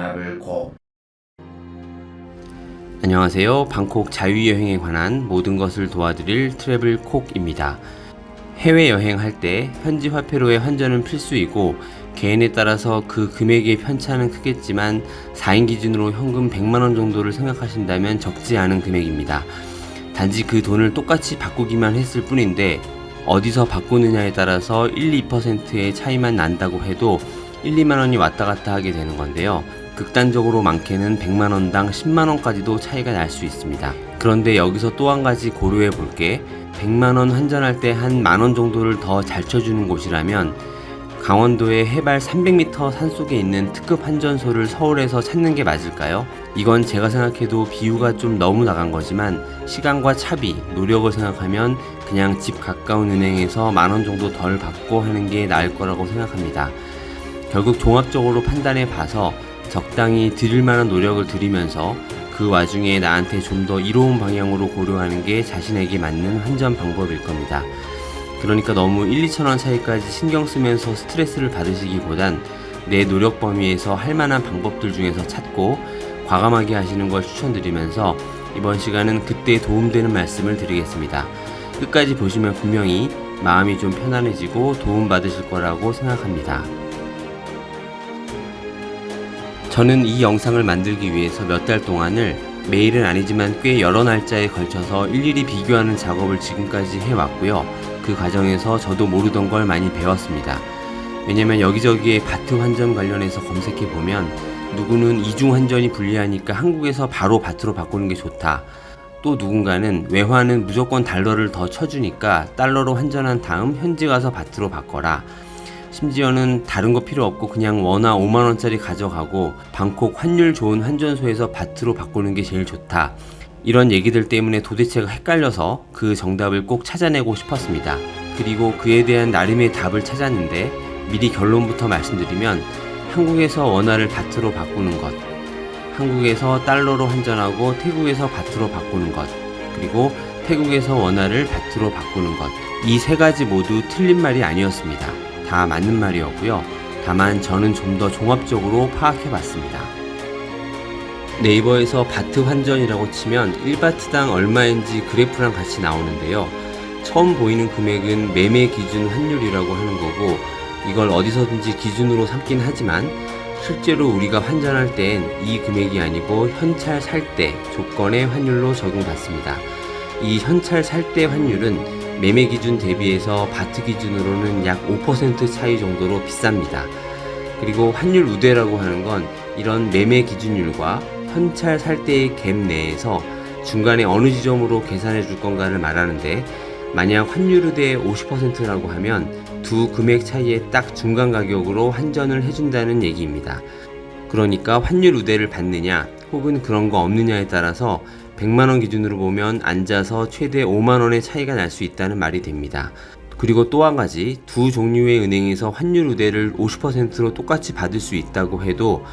트래블콕. 안녕하세요. 방콕 자유여행에 관한 모든 것을 도와드릴 트래블콕입니다. 해외여행할 때 현지 화폐로의 환전은 필수이고 개인에 따라서 그 금액의 편차는 크겠지만 4인 기준으로 현금 100만원 정도를 생각하신다면 적지 않은 금액입니다. 단지 그 돈을 똑같이 바꾸기만 했을 뿐인데 어디서 바꾸느냐에 따라서 1, 2%의 차이만 난다고 해도 1, 2만원이 왔다 갔다 하게 되는 건데요. 극단적으로 많게는 100만원당 10만원까지도 차이가 날 수 있습니다. 그런데 여기서 또 한 가지 고려해 볼게 100만원 환전할 때 한 만원 정도를 더 잘 쳐주는 곳이라면 강원도의 해발 300m 산속에 있는 특급 환전소를 서울에서 찾는 게 맞을까요? 이건 제가 생각해도 비유가 좀 너무 나간 거지만 시간과 차비, 노력을 생각하면 그냥 집 가까운 은행에서 만원 정도 덜 받고 하는 게 나을 거라고 생각합니다. 결국 종합적으로 판단해 봐서 적당히 드릴 만한 노력을 들이면서 그 와중에 나한테 좀 더 이로운 방향으로 고려하는 게 자신에게 맞는 환전 방법일 겁니다. 그러니까 너무 1, 2천원 차이까지 신경 쓰면서 스트레스를 받으시기보단 내 노력 범위에서 할 만한 방법들 중에서 찾고 과감하게 하시는 걸 추천드리면서 이번 시간은 그때 도움되는 말씀을 드리겠습니다. 끝까지 보시면 분명히 마음이 좀 편안해지고 도움받으실 거라고 생각합니다. 저는 이 영상을 만들기 위해서 몇 달 동안을 매일은 아니지만 꽤 여러 날짜에 걸쳐서 일일이 비교하는 작업을 지금까지 해왔고요. 그 과정에서 저도 모르던 걸 많이 배웠습니다. 왜냐면 여기저기에 바트 환전 관련해서 검색해보면 누구는 이중 환전이 불리하니까 한국에서 바로 바트로 바꾸는 게 좋다. 또 누군가는 외화는 무조건 달러를 더 쳐주니까 달러로 환전한 다음 현지 가서 바트로 바꿔라. 심지어는 다른 거 필요 없고 그냥 원화 5만원짜리 가져가고 방콕 환율 좋은 환전소에서 바트로 바꾸는 게 제일 좋다. 이런 얘기들 때문에 도대체가 헷갈려서 그 정답을 꼭 찾아내고 싶었습니다. 그리고 그에 대한 나름의 답을 찾았는데 미리 결론부터 말씀드리면 한국에서 원화를 바트로 바꾸는 것, 한국에서 달러로 환전하고 태국에서 바트로 바꾸는 것, 그리고 태국에서 원화를 바트로 바꾸는 것, 이 세 가지 모두 틀린 말이 아니었습니다. 다 맞는 말이었고요. 다만 저는 좀 더 종합적으로 파악해봤습니다. 네이버에서 바트 환전이라고 치면 1바트당 얼마인지 그래프랑 같이 나오는데요. 처음 보이는 금액은 매매 기준 환율이라고 하는 거고 이걸 어디서든지 기준으로 삼긴 하지만 실제로 우리가 환전할 땐 이 금액이 아니고 현찰 살 때 조건의 환율로 적용받습니다. 이 현찰 살 때 환율은 매매 기준 대비해서 바트 기준으로는 약 5% 차이 정도로 비쌉니다. 그리고 환율 우대라고 하는 건 이런 매매 기준율과 현찰 살 때의 갭 내에서 중간에 어느 지점으로 계산해 줄 건가를 말하는데 만약 환율 우대의 50%라고 하면 두 금액 차이의 딱 중간 가격으로 환전을 해준다는 얘기입니다. 그러니까 환율 우대를 받느냐 혹은 그런 거 없느냐에 따라서 100만원 기준으로 보면 앉아서 최대 5만원의 차이가 날 수 있다는 말이 됩니다. 그리고 또 한 가지 두 종류의 은행에서 환율 우대를 50%로 똑같이 받을 수 있다고 해도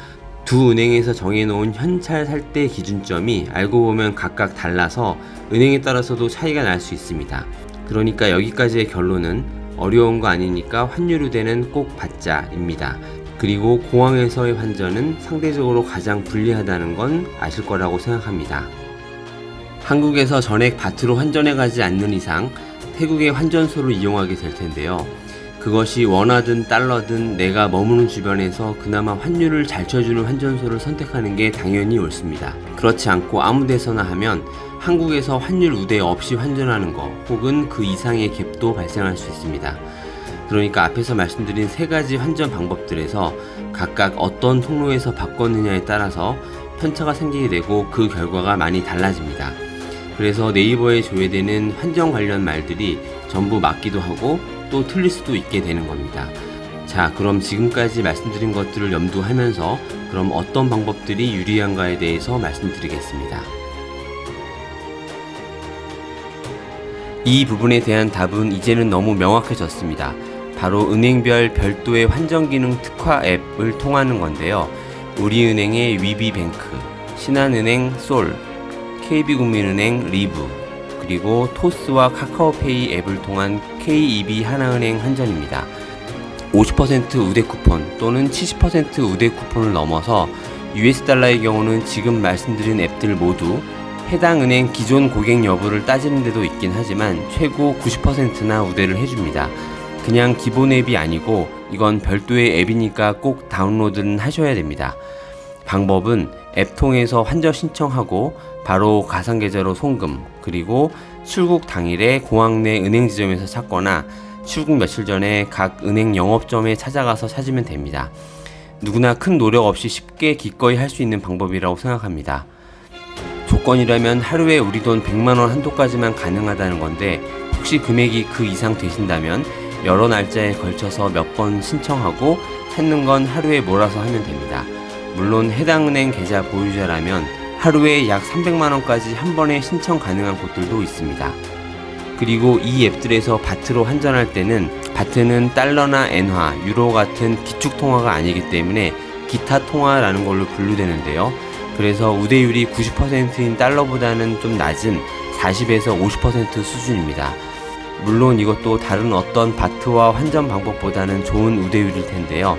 두 은행에서 정해놓은 현찰 살 때 기준점이 알고 보면 각각 달라서 은행에 따라서도 차이가 날 수 있습니다. 그러니까 여기까지의 결론은 어려운 거 아니니까 환율 우대는 꼭 받자입니다. 그리고 공항에서의 환전은 상대적으로 가장 불리하다는 건 아실 거라고 생각합니다. 한국에서 전액 바트로 환전해 가지 않는 이상 태국의 환전소를 이용하게 될 텐데요. 그것이 원화든 달러든 내가 머무는 주변에서 그나마 환율을 잘 쳐주는 환전소를 선택하는 게 당연히 옳습니다. 그렇지 않고 아무 데서나 하면 한국에서 환율 우대 없이 환전하는 거 혹은 그 이상의 갭도 발생할 수 있습니다. 그러니까 앞에서 말씀드린 세 가지 환전 방법들에서 각각 어떤 통로에서 바꿨느냐에 따라서 편차가 생기게 되고 그 결과가 많이 달라집니다. 그래서 네이버에 조회되는 환전 관련 말들이 전부 맞기도 하고 또 틀릴 수도 있게 되는 겁니다. 자, 그럼 지금까지 말씀드린 것들을 염두하면서 그럼 어떤 방법들이 유리한가에 대해서 말씀드리겠습니다. 이 부분에 대한 답은 이제는 너무 명확해졌습니다. 바로 은행별 별도의 환전기능 특화 앱을 통하는 건데요. 우리은행의 위비뱅크, 신한은행 솔, KB국민은행 리브, 그리고 토스와 카카오페이 앱을 통한 KEB 하나은행 환전입니다. 50% 우대 쿠폰 또는 70% 우대 쿠폰을 넘어서 US 달러의 경우는 지금 말씀드린 앱들 모두 해당 은행 기존 고객 여부를 따지는 데도 있긴 하지만 최고 90%나 우대를 해줍니다. 그냥 기본 앱이 아니고 이건 별도의 앱이니까 꼭 다운로드는 하셔야 됩니다. 방법은 앱 통해서 환전 신청하고 바로 가상계좌로 송금, 그리고 출국 당일에 공항 내 은행 지점에서 찾거나 출국 며칠 전에 각 은행 영업점에 찾아가서 찾으면 됩니다. 누구나 큰 노력 없이 쉽게 기꺼이 할 수 있는 방법이라고 생각합니다. 조건이라면 하루에 우리 돈 100만원 한도까지만 가능하다는 건데 혹시 금액이 그 이상 되신다면 여러 날짜에 걸쳐서 몇 번 신청하고 찾는 건 하루에 몰아서 하면 됩니다. 물론 해당 은행 계좌 보유자라면 하루에 약 300만원까지 한 번에 신청 가능한 곳들도 있습니다. 그리고 이 앱들에서 바트로 환전할 때는 바트는 달러나 엔화, 유로 같은 기축 통화가 아니기 때문에 기타 통화라는 걸로 분류되는데요. 그래서 우대율이 90%인 달러보다는 좀 낮은 40에서 50% 수준입니다. 물론 이것도 다른 어떤 바트와 환전 방법보다는 좋은 우대율일 텐데요.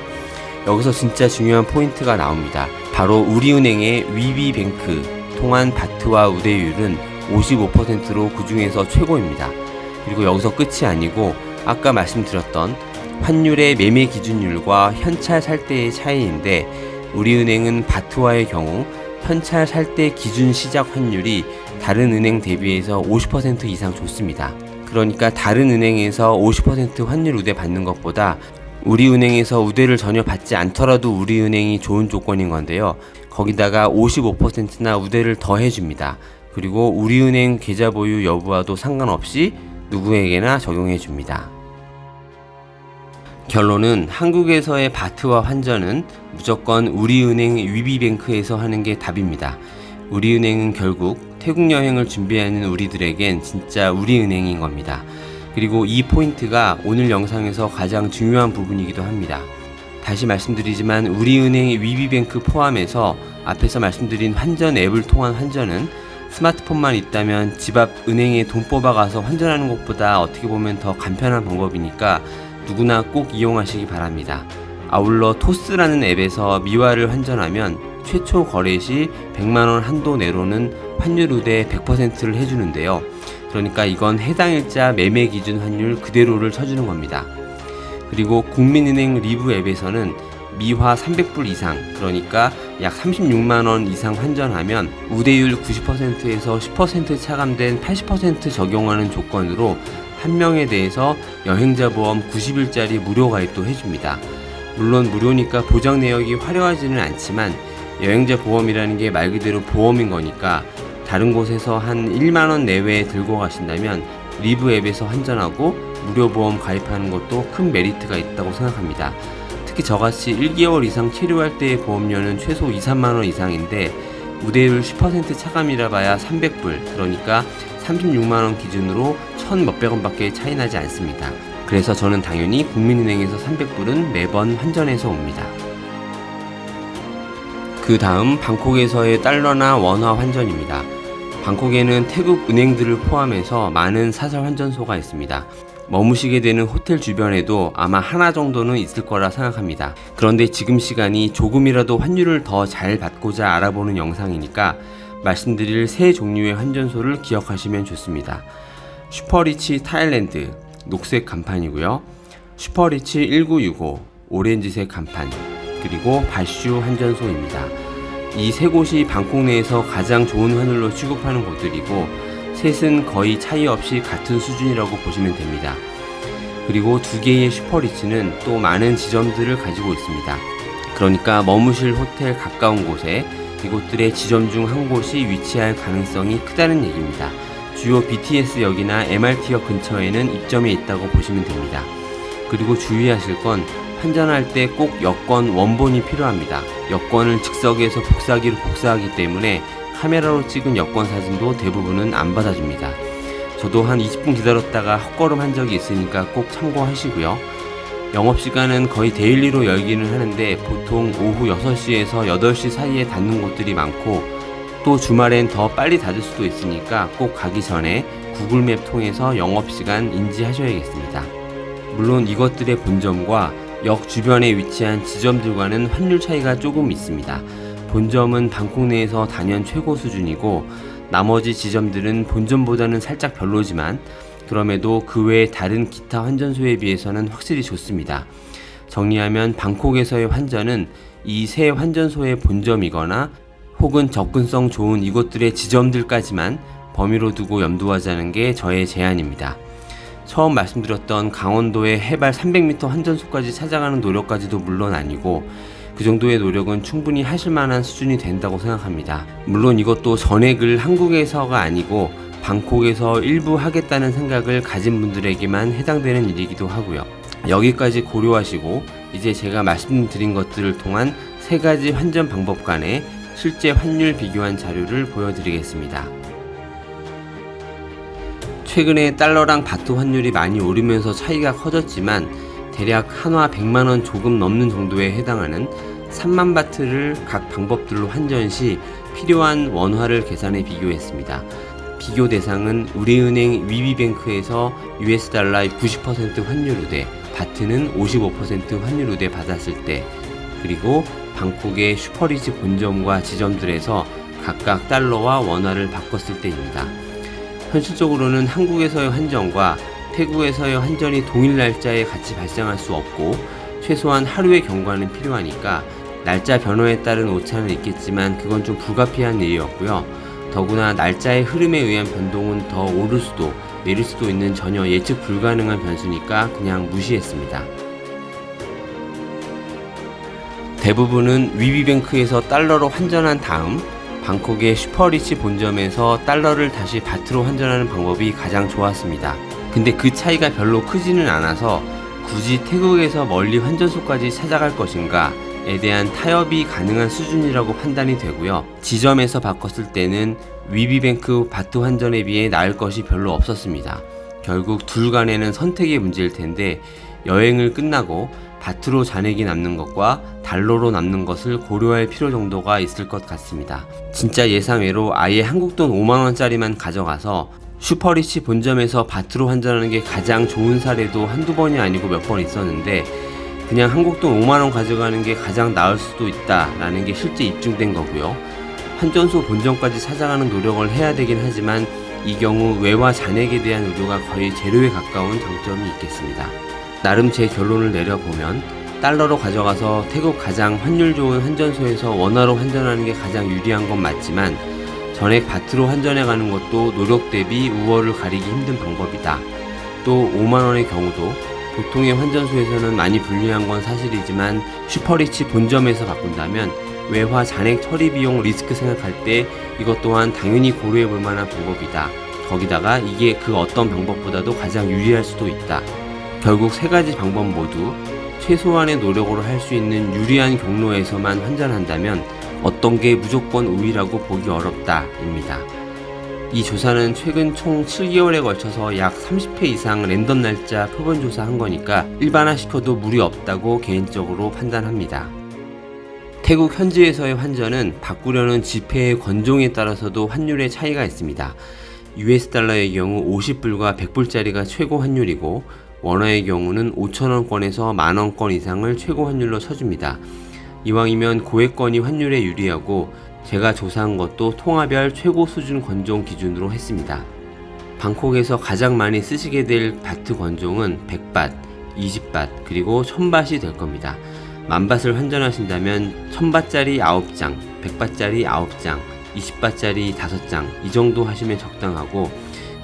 여기서 진짜 중요한 포인트가 나옵니다. 바로 우리은행의 위비뱅크 통한 바트와 우대율은 55%로 그 중에서 최고입니다. 그리고 여기서 끝이 아니고 아까 말씀드렸던 환율의 매매 기준율과 현찰 살 때의 차이인데 우리은행은 바트와의 경우 현찰 살 때 기준 시작 환율이 다른 은행 대비해서 50% 이상 좋습니다. 그러니까 다른 은행에서 50% 환율 우대 받는 것보다 우리은행에서 우대를 전혀 받지 않더라도 우리은행이 좋은 조건인 건데요. 거기다가 55%나 우대를 더 해줍니다. 그리고 우리은행 계좌 보유 여부와도 상관없이 누구에게나 적용해 줍니다. 결론은 한국에서의 바트와 환전은 무조건 우리은행 위비뱅크에서 하는 게 답입니다. 우리은행은 결국 태국 여행을 준비하는 우리들에겐 진짜 우리은행인 겁니다. 그리고 이 포인트가 오늘 영상에서 가장 중요한 부분이기도 합니다. 다시 말씀드리지만 우리은행의 위비뱅크 포함해서 앞에서 말씀드린 환전 앱을 통한 환전은 스마트폰만 있다면 집 앞 은행에 돈 뽑아가서 환전하는 것보다 어떻게 보면 더 간편한 방법이니까 누구나 꼭 이용하시기 바랍니다. 아울러 토스라는 앱에서 미화를 환전하면 최초 거래 시 100만원 한도 내로는 환율 우대 100%를 해주는데요. 그러니까 이건 해당 일자 매매 기준 환율 그대로를 쳐주는 겁니다. 그리고 국민은행 리브 앱에서는 미화 300불 이상, 그러니까 약 36만원 이상 환전하면 우대율 90%에서 10% 차감된 80% 적용하는 조건으로 한 명에 대해서 여행자 보험 90일짜리 무료 가입도 해줍니다. 물론 무료니까 보장 내역이 화려하지는 않지만 여행자 보험이라는 게 말 그대로 보험인 거니까 다른 곳에서 한 1만원 내외에 들고 가신다면 리브 앱에서 환전하고 무료 보험 가입하는 것도 큰 메리트가 있다고 생각합니다. 특히 저같이 1개월 이상 체류할 때의 보험료는 최소 2, 3만원 이상인데 우대율 10% 차감이라 봐야 300불, 그러니까 36만원 기준으로 1,000 몇백원 밖에 차이 나지 않습니다. 그래서 저는 당연히 국민은행에서 300불은 매번 환전해서 옵니다. 그 다음 방콕에서의 달러나 원화 환전입니다. 방콕에는 태국 은행들을 포함해서 많은 사설 환전소가 있습니다. 머무시게 되는 호텔 주변에도 아마 하나 정도는 있을 거라 생각합니다. 그런데 지금 시간이 조금이라도 환율을 더 잘 받고자 알아보는 영상이니까 말씀드릴 세 종류의 환전소를 기억하시면 좋습니다. 슈퍼리치 타일랜드 녹색 간판이고요. 슈퍼리치 1965 오렌지색 간판, 그리고 바슈 환전소입니다. 이 세 곳이 방콕 내에서 가장 좋은 환율로 취급하는 곳들이고 셋은 거의 차이 없이 같은 수준이라고 보시면 됩니다. 그리고 두 개의 슈퍼리치는 또 많은 지점들을 가지고 있습니다. 그러니까 머무실 호텔 가까운 곳에 이곳들의 지점 중 한 곳이 위치할 가능성이 크다는 얘기입니다. 주요 BTS역이나 MRT역 근처에는 입점해 있다고 보시면 됩니다. 그리고 주의하실 건 환전할 때 꼭 여권 원본이 필요합니다. 여권을 즉석에서 복사기로 복사하기 때문에 카메라로 찍은 여권 사진도 대부분은 안 받아줍니다. 저도 한 20분 기다렸다가 헛걸음 한 적이 있으니까 꼭 참고하시고요. 영업시간은 거의 데일리로 열기는 하는데 보통 오후 6시에서 8시 사이에 닫는 곳들이 많고 또 주말엔 더 빨리 닫을 수도 있으니까 꼭 가기 전에 구글맵 통해서 영업시간 인지하셔야겠습니다. 물론 이것들의 본점과 역 주변에 위치한 지점들과는 환율 차이가 조금 있습니다. 본점은 방콕 내에서 단연 최고 수준이고 나머지 지점들은 본점보다는 살짝 별로지만 그럼에도 그 외 다른 기타 환전소에 비해서는 확실히 좋습니다. 정리하면 방콕에서의 환전은 이 세 환전소의 본점이거나 혹은 접근성 좋은 이곳들의 지점들까지만 범위로 두고 염두하자는 게 저의 제안입니다. 처음 말씀드렸던 강원도의 해발 300m 환전소까지 찾아가는 노력까지도 물론 아니고 그 정도의 노력은 충분히 하실 만한 수준이 된다고 생각합니다. 물론 이것도 전액을 한국에서가 아니고 방콕에서 일부 하겠다는 생각을 가진 분들에게만 해당되는 일이기도 하고요. 여기까지 고려하시고 이제 제가 말씀드린 것들을 통한 세 가지 환전 방법 간의 실제 환율 비교한 자료를 보여드리겠습니다. 최근에 달러랑 바트 환율이 많이 오르면서 차이가 커졌지만 대략 한화 100만원 조금 넘는 정도에 해당하는 3만 바트를 각 방법들로 환전 시 필요한 원화를 계산해 비교했습니다. 비교 대상은 우리은행 위비뱅크에서 US 달러의 90% 환율우대, 바트는 55% 환율우대 받았을 때, 그리고 방콕의 슈퍼리치 본점과 지점들에서 각각 달러와 원화를 바꿨을 때입니다. 현실적으로는 한국에서의 환전과 태국에서의 환전이 동일 날짜에 같이 발생할 수 없고 최소한 하루의 경과는 필요하니까 날짜 변화에 따른 오차는 있겠지만 그건 좀 불가피한 일이었고요. 더구나 날짜의 흐름에 의한 변동은 더 오를 수도 내릴 수도 있는 전혀 예측 불가능한 변수니까 그냥 무시했습니다. 대부분은 위비뱅크에서 달러로 환전한 다음 방콕의 슈퍼리치 본점에서 달러를 다시 바트로 환전하는 방법이 가장 좋았습니다. 근데 그 차이가 별로 크지는 않아서 굳이 태국에서 멀리 환전소까지 찾아갈 것인가에 대한 타협이 가능한 수준이라고 판단이 되고요. 지점에서 바꿨을 때는 위비뱅크 바트 환전에 비해 나을 것이 별로 없었습니다. 결국 둘 간에는 선택의 문제일 텐데 여행을 끝나고 바트로 잔액이 남는 것과 달러로 남는 것을 고려할 필요 정도가 있을 것 같습니다. 진짜 예상외로 아예 한국돈 5만원짜리만 가져가서 슈퍼리치 본점에서 바트로 환전하는 게 가장 좋은 사례도 한두 번이 아니고 몇 번 있었는데 그냥 한국돈 5만원 가져가는 게 가장 나을 수도 있다라는 게 실제 입증된 거고요. 환전소 본점까지 찾아가는 노력을 해야 되긴 하지만 이 경우 외화 잔액에 대한 우려가 거의 제로에 가까운 장점이 있겠습니다. 나름 제 결론을 내려보면 달러로 가져가서 태국 가장 환율 좋은 환전소에서 원화로 환전하는 게 가장 유리한 건 맞지만 전액 바트로 환전해 가는 것도 노력 대비 우월을 가리기 힘든 방법이다. 또 5만원의 경우도 보통의 환전소에서는 많이 불리한 건 사실이지만 슈퍼리치 본점에서 바꾼다면 외화 잔액 처리 비용 리스크 생각할 때 이것 또한 당연히 고려해 볼 만한 방법이다. 거기다가 이게 그 어떤 방법보다도 가장 유리할 수도 있다. 결국 세 가지 방법 모두 최소한의 노력으로 할 수 있는 유리한 경로에서만 환전한다면 어떤 게 무조건 우위라고 보기 어렵다입니다. 이 조사는 최근 총 7개월에 걸쳐서 약 30회 이상 랜덤 날짜 표본 조사한 거니까 일반화시켜도 무리 없다고 개인적으로 판단합니다. 태국 현지에서의 환전은 바꾸려는 지폐의 권종에 따라서도 환율의 차이가 있습니다. US 달러의 경우 50불과 100불짜리가 최고 환율이고 원화의 경우는 5,000원권에서 만원권 이상을 최고 환율로 쳐줍니다. 이왕이면 고액권이 환율에 유리하고 제가 조사한 것도 통화별 최고 수준 권종 기준으로 했습니다. 방콕에서 가장 많이 쓰시게 될 바트 권종은 100밭, 20밭, 그리고 1000밭이 될 겁니다. 10,000밭을 환전하신다면 1000밭짜리 9장, 100밭짜리 9장, 20밭짜리 5장 이 정도 하시면 적당하고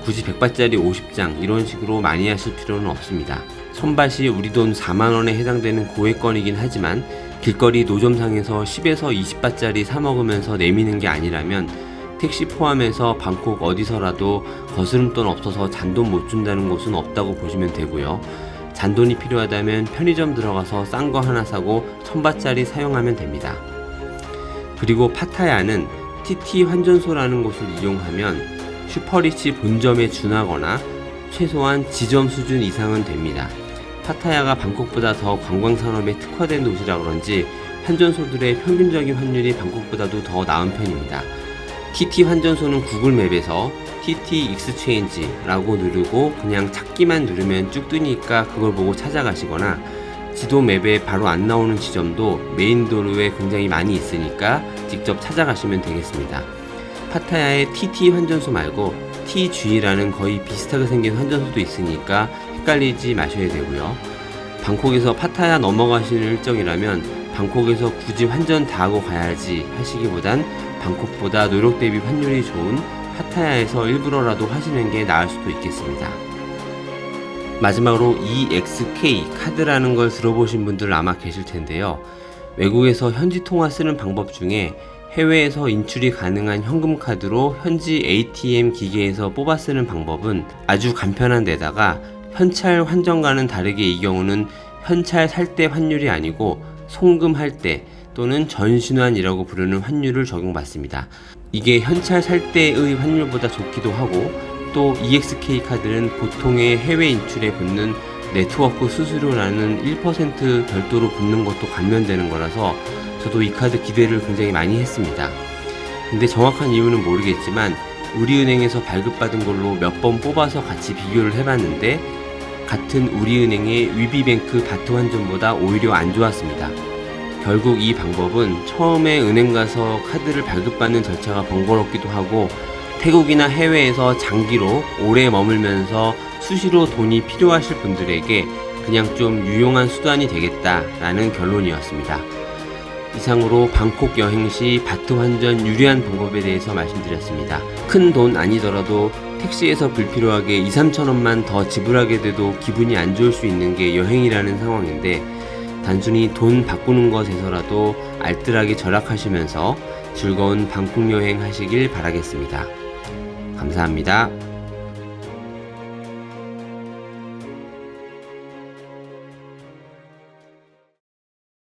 굳이 100밭짜리 50장 이런 식으로 많이 하실 필요는 없습니다. 1000밭이 우리 돈 4만원에 해당되는 고액권이긴 하지만 길거리 노점상에서 10에서 20밭짜리 사 먹으면서 내미는 게 아니라면 택시 포함해서 방콕 어디서라도 거스름돈 없어서 잔돈 못 준다는 곳은 없다고 보시면 되고요. 잔돈이 필요하다면 편의점 들어가서 싼 거 하나 사고 1000밭짜리 사용하면 됩니다. 그리고 파타야는 TT 환전소라는 곳을 이용하면 슈퍼리치 본점에 준하거나 최소한 지점 수준 이상은 됩니다. 파타야가 방콕보다 더 관광산업에 특화된 도시라 그런지 환전소들의 평균적인 환율이 방콕보다도 더 나은 편입니다. TT 환전소는 구글맵에서 TT 익스체인지라고 누르고 그냥 찾기만 누르면 쭉 뜨니까 그걸 보고 찾아가시거나 지도 맵에 바로 안 나오는 지점도 메인 도로에 굉장히 많이 있으니까 직접 찾아가시면 되겠습니다. 파타야의 TT 환전소 말고 TG라는 거의 비슷하게 생긴 환전소도 있으니까 헷갈리지 마셔야 되고요. 방콕에서 파타야 넘어가시는 일정이라면 방콕에서 굳이 환전 다 하고 가야지 하시기보단 방콕보다 노력 대비 환율이 좋은 파타야에서 일부러라도 하시는 게 나을 수도 있겠습니다. 마지막으로 EXK 카드라는 걸 들어보신 분들 아마 계실 텐데요. 외국에서 현지 통화 쓰는 방법 중에 해외에서 인출이 가능한 현금 카드로 현지 ATM 기계에서 뽑아 쓰는 방법은 아주 간편한 데다가 현찰 환전과는 다르게 이 경우는 현찰 살 때 환율이 아니고 송금할 때 또는 전신환이라고 부르는 환율을 적용받습니다. 이게 현찰 살 때의 환율보다 좋기도 하고 또 EXK 카드는 보통의 해외 인출에 붙는 네트워크 수수료라는 1% 별도로 붙는 것도 감면되는 거라서 저도 이 카드 기대를 굉장히 많이 했습니다. 근데 정확한 이유는 모르겠지만 우리은행에서 발급받은 걸로 몇 번 뽑아서 같이 비교를 해봤는데 같은 우리은행의 위비뱅크 바트 환전보다 오히려 안 좋았습니다. 결국 이 방법은 처음에 은행 가서 카드를 발급받는 절차가 번거롭기도 하고 태국이나 해외에서 장기로 오래 머물면서 수시로 돈이 필요하실 분들에게 그냥 좀 유용한 수단이 되겠다라는 결론이었습니다. 이상으로 방콕 여행 시 바트 환전 유리한 방법에 대해서 말씀드렸습니다. 큰 돈 아니더라도 택시에서 불필요하게 2-3천원만 더 지불하게 돼도 기분이 안 좋을 수 있는 게 여행이라는 상황인데 단순히 돈 바꾸는 것에서라도 알뜰하게 절약하시면서 즐거운 방콕 여행 하시길 바라겠습니다. 감사합니다.